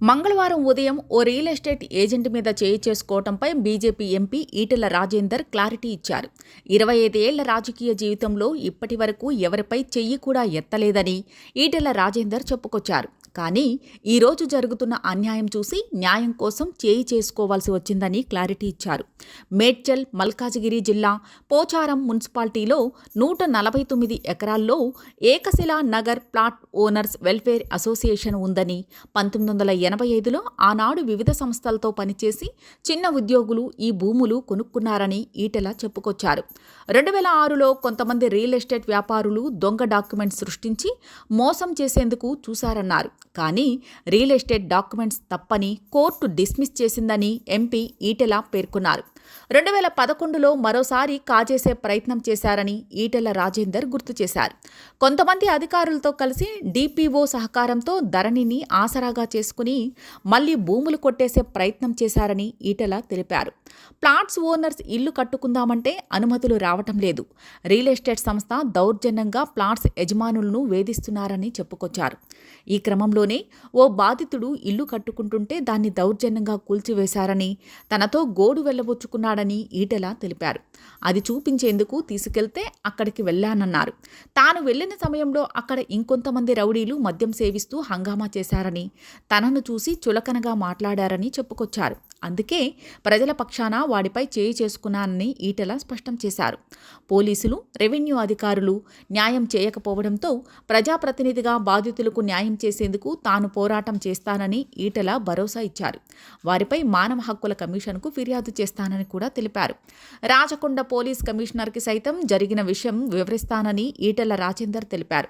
మంగళవారం ఉదయం ఓ real estate agent మీద చేయి చేసుకోవడంపై BJP MP Etela Rajender clarity ఇచ్చారు. 25 ఏళ్ల రాజకీయ జీవితంలో ఇప్పటి వరకు ఎవరిపై చెయ్యి కూడా ఎత్తలేదని ఈటెల రాజేందర్ చెప్పుకొచ్చారు. కానీ ఈరోజు జరుగుతున్న అన్యాయం చూసి న్యాయం కోసం చేయి చేసుకోవాల్సి వచ్చిందని క్లారిటీ ఇచ్చారు. మేడ్చల్, మల్కాజిగిరి జిల్లా పోచారం మున్సిపాలిటీలో 149 ఎకరాల్లో Ekashila Nagar plot owners welfare association ఉందని, 1985లో ఆనాడు వివిధ సంస్థలతో పనిచేసి చిన్న ఉద్యోగులు ఈ భూములు కొనుక్కున్నారని ఈటెల చెప్పుకొచ్చారు. 2006లో కొంతమంది రియల్ ఎస్టేట్ వ్యాపారులు దొంగ డాక్యుమెంట్స్ సృష్టించి మోసం చేసేందుకు చూశారన్నారు. కానీ రియల్ ఎస్టేట్ డాక్యుమెంట్స్ తప్పని కోర్టు డిస్మిస్ చేసిందని ఎంపీ ఈటెల పేర్కొన్నారు. 2011లో మరోసారి కాజేసే ప్రయత్నం చేశారని ఈటెల రాజేందర్ గుర్తు చేశారు. కొంతమంది అధికారులతో కలిసి డిపిఓ సహకారంతో ధరణిని ఆసరాగా చేసుకుని మళ్లీ భూములు కొట్టేసే ప్రయత్నం చేశారని ఈటెల తెలిపారు. ప్లాట్స్ ఓనర్స్ ఇల్లు కట్టుకుందామంటే అనుమతులు రావటం లేదు. రియల్ ఎస్టేట్ సంస్థ దౌర్జన్యంగా ప్లాట్స్ యజమానులను వేధిస్తున్నారని చెప్పుకొచ్చారు. ఈ క్రమంలోనే ఓ బాధితుడు ఇల్లు కట్టుకుంటుంటే దాన్ని దౌర్జన్యంగా కూల్చివేశారని, తనతో గోడు వెళ్లబుచ్చుకున్నాడని ఈటెల తెలిపారు. అది చూపించేందుకు తీసుకెళ్తే అక్కడికి వెళ్లానన్నారు. తాను వెళ్లిన సమయంలో అక్కడ ఇంకొంతమంది రౌడీలు మద్యం సేవిస్తూ హంగామా చేశారని, తనను చూసి చులకనగా మాట్లాడారని చెప్పుకొచ్చారు. అందుకే ప్రజల పక్షాన వాడిపై చేయి చేసుకున్నానని ఈటెల స్పష్టం చేశారు. పోలీసులు, రెవెన్యూ అధికారులు న్యాయం చేయకపోవడంతో ప్రజాప్రతినిధిగా బాధితులకు న్యాయం చేసేందుకు తాను పోరాటం చేస్తానని ఈటెల భరోసా ఇచ్చారు. వారిపై మానవ హక్కుల కమిషన్కు ఫిర్యాదు చేస్తానని కూడా తెలిపారు. రాచకొండ పోలీస్ కమిషనర్కి సైతం జరిగిన విషయం వివరిస్తానని ఈటెల రాజేందర్ తెలిపారు.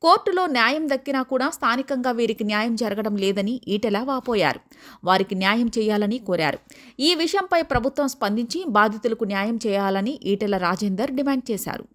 కోర్టులో న్యాయం దక్కినా కూడా స్థానికంగా వీరికి న్యాయం జరగడం లేదని ఈటెల వాపోయారు. వారికి న్యాయం చేయాలని కోరారు. ఈ విషయంపై ప్రభుత్వం స్పందించి బాధితులకు న్యాయం చేయాలని ఈటెల రాజేందర్ డిమాండ్ చేశారు.